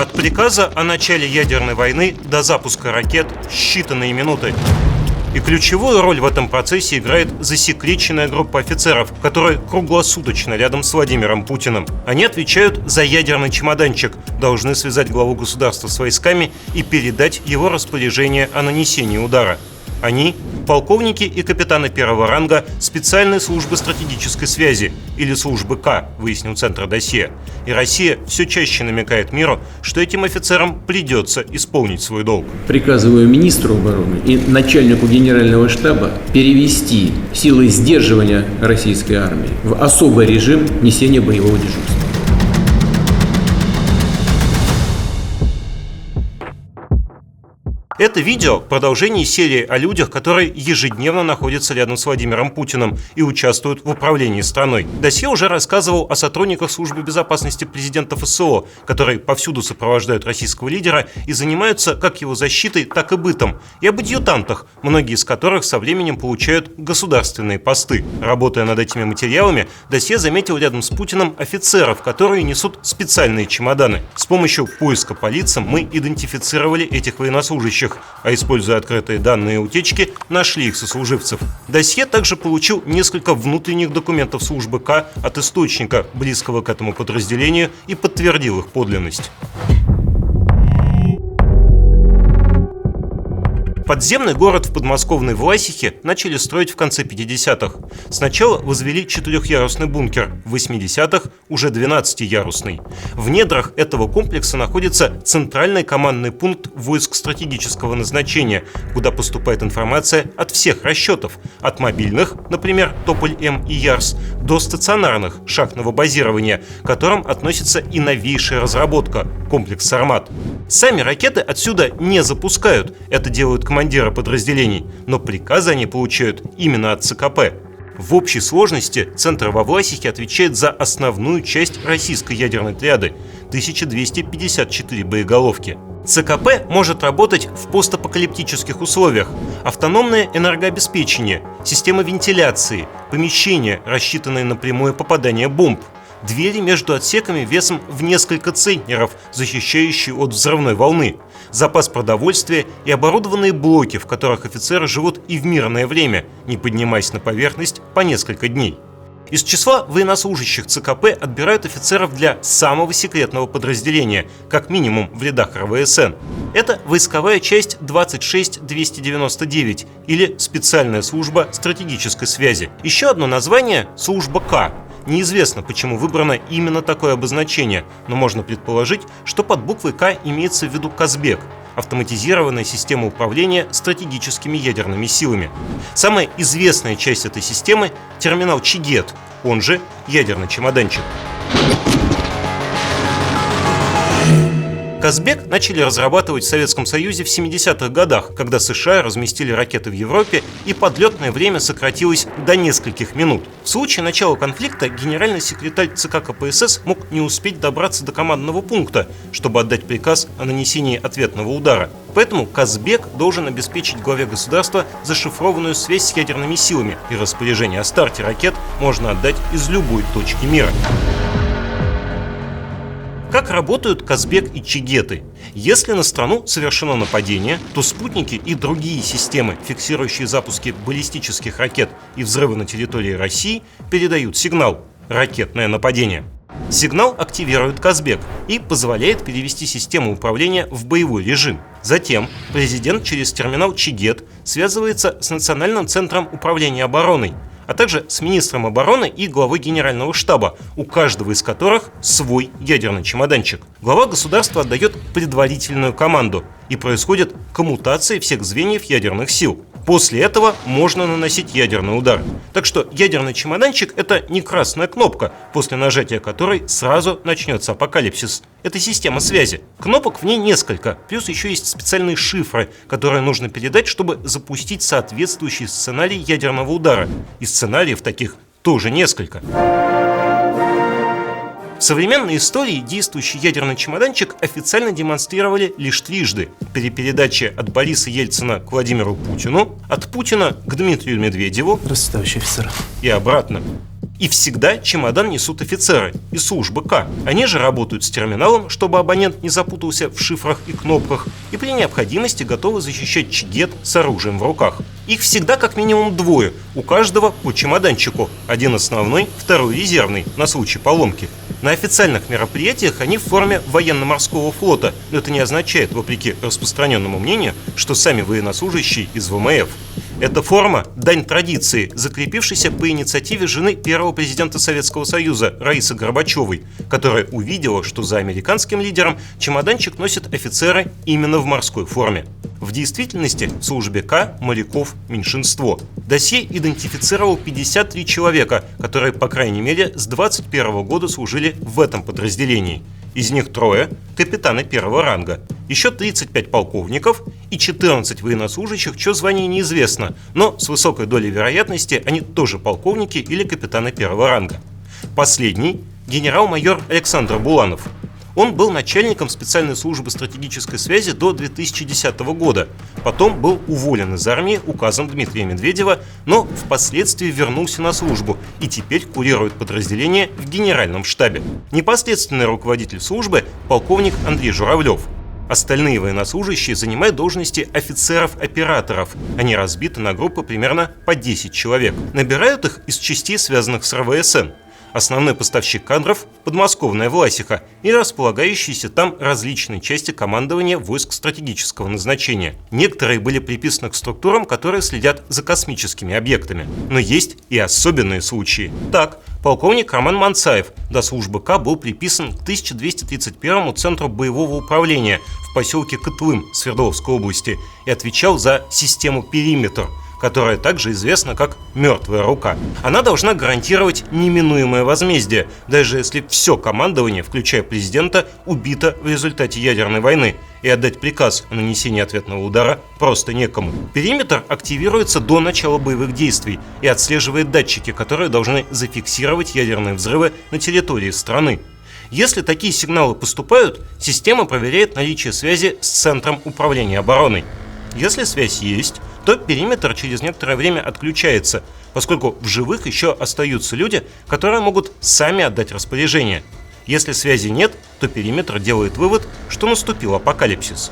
От приказа о начале ядерной войны до запуска ракет считанные минуты. И ключевую роль в этом процессе играет засекреченная группа офицеров, которые круглосуточно рядом с Владимиром Путиным. Они отвечают за ядерный чемоданчик, должны связать главу государства с войсками и передать его распоряжение о нанесении удара. Они – полковники и капитаны первого ранга специальной службы стратегической связи, или службы К, выяснил Центр досье. И Россия все чаще намекает миру, что этим офицерам придется исполнить свой долг. Приказываю министру обороны и начальнику генерального штаба перевести силы сдерживания российской армии в особый режим несения боевого дежурства. Это видео – продолжение серии о людях, которые ежедневно находятся рядом с Владимиром Путиным и участвуют в управлении страной. Досье уже рассказывал о сотрудниках службы безопасности президента ФСО, которые повсюду сопровождают российского лидера и занимаются как его защитой, так и бытом, и об адъютантах, многие из которых со временем получают государственные посты. Работая над этими материалами, досье заметил рядом с Путиным офицеров, которые несут специальные чемоданы. С помощью поиска по лицам мы идентифицировали этих военнослужащих, а используя открытые данные утечки, нашли их сослуживцев. Досье также получил несколько внутренних документов службы К от источника, близкого к этому подразделению, и подтвердил их подлинность. Подземный город в подмосковной Власихе начали строить в конце 50-х. Сначала возвели 4-ярусный бункер, в 80-х уже 12-ярусный. В недрах этого комплекса находится центральный командный пункт войск стратегического назначения, куда поступает информация от всех расчетов, от мобильных, например, Тополь-М и Ярс, до стационарных, шахтного базирования, к которым относится и новейшая разработка – комплекс «Сармат». Сами ракеты отсюда не запускают, это делают командиры подразделений, но приказы они получают именно от ЦКП. В общей сложности Центр во Власихе отвечает за основную часть российской ядерной триады – 1254 боеголовки. ЦКП может работать в постапокалиптических условиях. Автономное энергообеспечение, система вентиляции, помещения, рассчитанные на прямое попадание бомб, двери между отсеками весом в несколько центнеров, защищающие от взрывной волны, запас продовольствия и оборудованные блоки, в которых офицеры живут и в мирное время, не поднимаясь на поверхность по несколько дней. Из числа военнослужащих ЦКП отбирают офицеров для самого секретного подразделения, как минимум в рядах РВСН. Это войсковая часть 26299 или специальная служба стратегической связи. Еще одно название – служба К. Неизвестно, почему выбрано именно такое обозначение, но можно предположить, что под буквой К имеется в виду Казбек – автоматизированная система управления стратегическими ядерными силами. Самая известная часть этой системы – терминал Чигет, он же ядерный чемоданчик. Казбек начали разрабатывать в Советском Союзе в 70-х годах, когда США разместили ракеты в Европе и подлетное время сократилось до нескольких минут. В случае начала конфликта генеральный секретарь ЦК КПСС мог не успеть добраться до командного пункта, чтобы отдать приказ о нанесении ответного удара. Поэтому Казбек должен обеспечить главе государства зашифрованную связь с ядерными силами, и распоряжение о старте ракет можно отдать из любой точки мира. Как работают Казбек и Чигеты? Если на страну совершено нападение, то спутники и другие системы, фиксирующие запуски баллистических ракет и взрывы на территории России, передают сигнал «ракетное нападение». Сигнал активирует Казбек и позволяет перевести систему управления в боевой режим. Затем президент через терминал Чигет связывается с Национальным центром управления обороной, а также с министром обороны и главой генерального штаба, у каждого из которых свой ядерный чемоданчик. Глава государства отдает предварительную команду, и происходит коммутация всех звеньев ядерных сил. После этого можно наносить ядерный удар. Так что ядерный чемоданчик – это не красная кнопка, после нажатия которой сразу начнется апокалипсис. Это система связи. Кнопок в ней несколько, плюс еще есть специальные шифры, которые нужно передать, чтобы запустить соответствующий сценарий ядерного удара. И сценариев таких тоже несколько. В современной истории действующий ядерный чемоданчик официально демонстрировали лишь трижды: при передаче от Бориса Ельцина к Владимиру Путину, от Путина к Дмитрию Медведеву и обратно. И всегда чемодан несут офицеры из службы К. Они же работают с терминалом, чтобы абонент не запутался в шифрах и кнопках, и при необходимости готовы защищать чигет с оружием в руках. Их всегда как минимум двое, у каждого по чемоданчику. Один основной, второй резервный, на случай поломки. На официальных мероприятиях они в форме военно-морского флота, но это не означает, вопреки распространенному мнению, что сами военнослужащие из ВМФ. Эта форма – дань традиции, закрепившейся по инициативе жены первого президента Советского Союза Раисы Горбачевой, которая увидела, что за американским лидером чемоданчик носят офицеры именно в морской форме. В действительности в службе К моряков меньшинство. Досье идентифицировал 53 человека, которые, по крайней мере, с 21 года служили в этом подразделении. Из них трое – капитаны первого ранга, еще 35 полковников и 14 военнослужащих, чье звание неизвестно, но с высокой долей вероятности они тоже полковники или капитаны первого ранга. Последний – генерал-майор Александр Буланов. Он был начальником специальной службы стратегической связи до 2010 года. Потом был уволен из армии указом Дмитрия Медведева, но впоследствии вернулся на службу и теперь курирует подразделение в Генеральном штабе. Непосредственный руководитель службы – полковник Андрей Журавлев. Остальные военнослужащие занимают должности офицеров-операторов. Они разбиты на группы примерно по 10 человек. Набирают их из частей, связанных с РВСН. Основной поставщик кадров – подмосковная Власиха и располагающиеся там различные части командования войск стратегического назначения. Некоторые были приписаны к структурам, которые следят за космическими объектами. Но есть и особенные случаи. Так, полковник Роман Манцаев до службы К был приписан к 1231-му Центру боевого управления в поселке Котлым Свердловской области и отвечал за систему «Периметр», которая также известна как «мертвая рука». Она должна гарантировать неминуемое возмездие, даже если все командование, включая президента, убито в результате ядерной войны, и отдать приказ о нанесении ответного удара просто некому. Периметр активируется до начала боевых действий и отслеживает датчики, которые должны зафиксировать ядерные взрывы на территории страны. Если такие сигналы поступают, система проверяет наличие связи с Центром управления обороной. Если связь есть, то периметр через некоторое время отключается, поскольку в живых еще остаются люди, которые могут сами отдать распоряжение. Если связи нет, то периметр делает вывод, что наступил апокалипсис.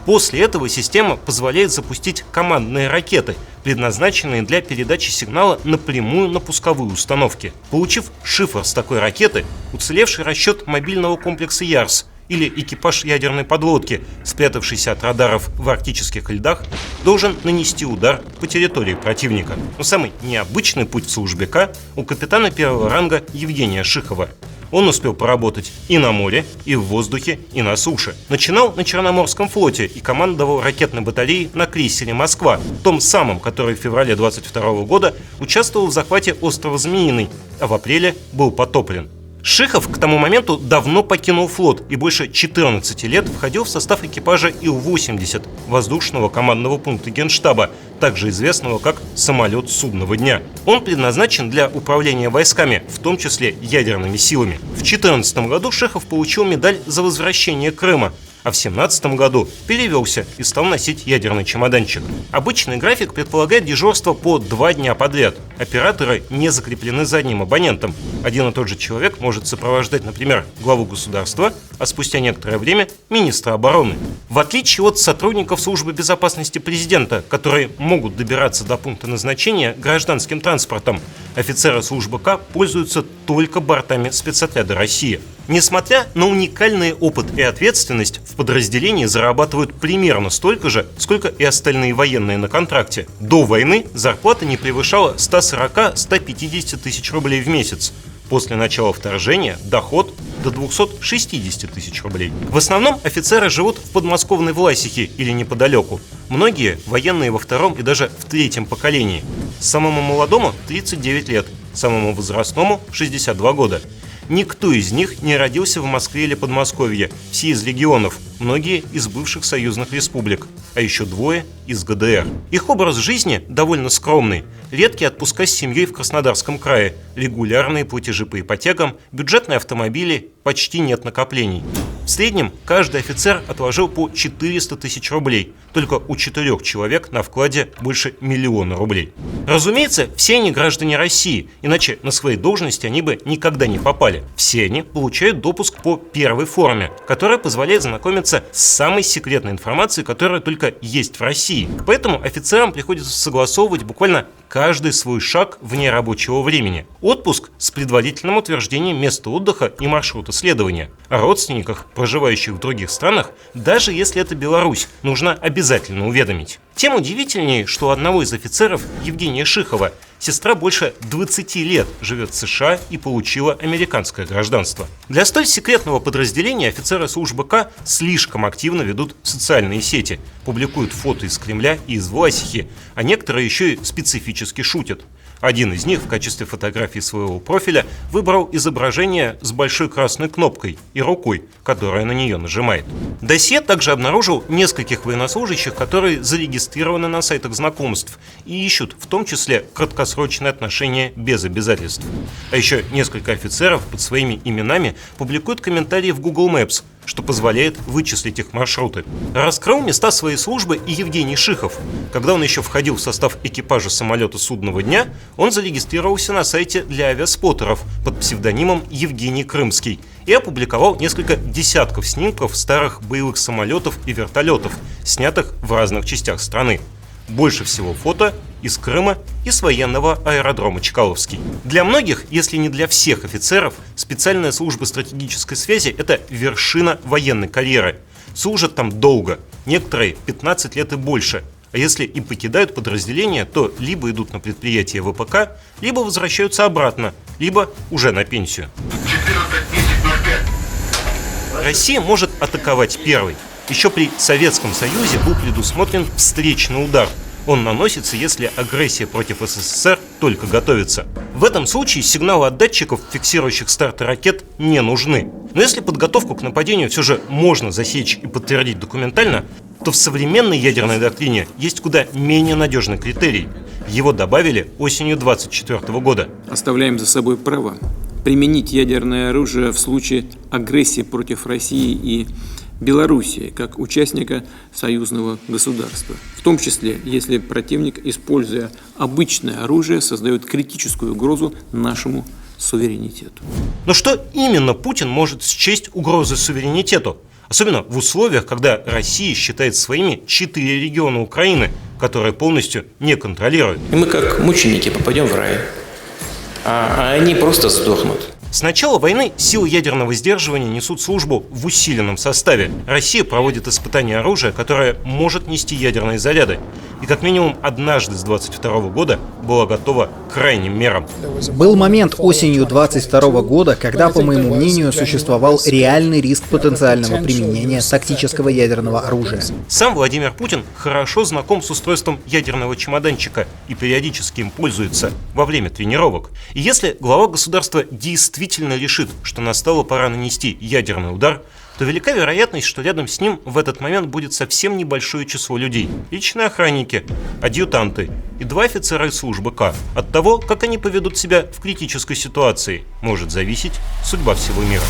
После этого система позволяет запустить командные ракеты, предназначенные для передачи сигнала напрямую на пусковые установки. Получив шифр с такой ракеты, уцелевший расчет мобильного комплекса «Ярс» или экипаж ядерной подлодки, спрятавшийся от радаров в арктических льдах, должен нанести удар по территории противника. Но самый необычный путь в службе К у капитана первого ранга Евгения Шихова. Он успел поработать и на море, и в воздухе, и на суше. Начинал на Черноморском флоте и командовал ракетной батареей на крейсере «Москва», том самом, который в феврале 22 года участвовал в захвате острова Змеиный, а в апреле был потоплен. Шихов к тому моменту давно покинул флот и больше 14 лет входил в состав экипажа Ил-80 воздушного командного пункта Генштаба, также известного как «самолет судного дня». Он предназначен для управления войсками, в том числе ядерными силами. В 2014 году Шихов получил медаль за возвращение Крыма, а в 2017 году перевелся и стал носить ядерный чемоданчик. Обычный график предполагает дежурство по 2 дня подряд. Операторы не закреплены за одним абонентом. Один и тот же человек может сопровождать, например, главу государства, а спустя некоторое время министра обороны. В отличие от сотрудников службы безопасности президента, которые могут добираться до пункта назначения гражданским транспортом, офицеры службы К пользуются только бортами спецотряда «Россия». Несмотря на уникальный опыт и ответственность, в подразделении зарабатывают примерно столько же, сколько и остальные военные на контракте. До войны зарплата не превышала 140-150 тысяч рублей в месяц. После начала вторжения доход до 260 тысяч рублей. В основном офицеры живут в подмосковной Власихе или неподалеку. Многие военные во втором и даже в третьем поколении. Самому молодому 39 лет, самому возрастному 62 года. Никто из них не родился в Москве или Подмосковье, все из регионов. многие из бывших союзных республик, а еще двое из ГДР. Их образ жизни довольно скромный. Редкие отпуска с семьей в Краснодарском крае, регулярные платежи по ипотекам, бюджетные автомобили, почти нет накоплений. В среднем каждый офицер отложил по 400 тысяч рублей. Только у 4 человек на вкладе больше 1 000 000 рублей. Разумеется, все они граждане России, иначе на свои должности они бы никогда не попали. Все они получают допуск по первой форме, которая позволяет знакомиться с самой секретной информацией, которая только есть в России. Поэтому офицерам приходится согласовывать буквально каждый свой шаг вне рабочего времени. Отпуск с предварительным утверждением места отдыха и маршрута следования. О родственниках, проживающих в других странах, даже если это Беларусь, нужно обязательно уведомить. Тем удивительнее, что у одного из офицеров, Евгения Шихова, сестра больше 20 лет живет в США и получила американское гражданство. Для столь секретного подразделения офицеры службы К слишком активно ведут социальные сети, публикуют фото из Кремля и из Власихи, а некоторые еще и специфически шутят. Один из них в качестве фотографии своего профиля выбрал изображение с большой красной кнопкой и рукой, которая на нее нажимает. Досье также обнаружил нескольких военнослужащих, которые зарегистрированы на сайтах знакомств и ищут в том числе краткосрочные отношения без обязательств. А еще несколько офицеров под своими именами публикуют комментарии в Google Maps, что позволяет вычислить их маршруты. Раскрыл места своей службы и Евгений Шихов. Когда он еще входил в состав экипажа самолета «Судного дня», он зарегистрировался на сайте для авиаспоттеров под псевдонимом Евгений Крымский и опубликовал несколько десятков снимков старых боевых самолетов и вертолетов, снятых в разных частях страны. Больше всего фото из Крыма и с военного аэродрома Чкаловский. Для многих, если не для всех офицеров, специальная служба стратегической связи – это вершина военной карьеры. Служат там долго, некоторые 15 лет и больше. А если и покидают подразделение, то либо идут на предприятие ВПК, либо возвращаются обратно, либо уже на пенсию. Россия может атаковать первой. Еще при Советском Союзе был предусмотрен встречный удар. Он наносится, если агрессия против СССР только готовится. В этом случае сигналы от датчиков, фиксирующих старты ракет, не нужны. Но если подготовку к нападению все же можно засечь и подтвердить документально, то в современной ядерной доктрине есть куда менее надежный критерий. Его добавили осенью 1924 года. Оставляем за собой право применить ядерное оружие в случае агрессии против России и Белоруссии как участника союзного государства, в том числе, если противник, используя обычное оружие, создает критическую угрозу нашему суверенитету. Но что именно Путин может счесть угрозой суверенитету? Особенно в условиях, когда Россия считает своими 4 региона Украины, которые полностью не контролирует. И мы как мученики попадем в рай, а они просто сдохнут. С начала войны силы ядерного сдерживания несут службу в усиленном составе. Россия проводит испытания оружия, которое может нести ядерные заряды. И как минимум однажды с 1922 года была готова к крайним мерам. Был момент осенью 1922 года, когда, по моему мнению, существовал реальный риск потенциального применения тактического ядерного оружия. Сам Владимир Путин хорошо знаком с устройством ядерного чемоданчика и периодически им пользуется во время тренировок. И если глава государства действительно решит, что настала пора нанести ядерный удар, то велика вероятность, что рядом с ним в этот момент будет совсем небольшое число людей. Личные охранники, адъютанты и 2 офицера из службы К. От того, как они поведут себя в критической ситуации, может зависеть судьба всего мира.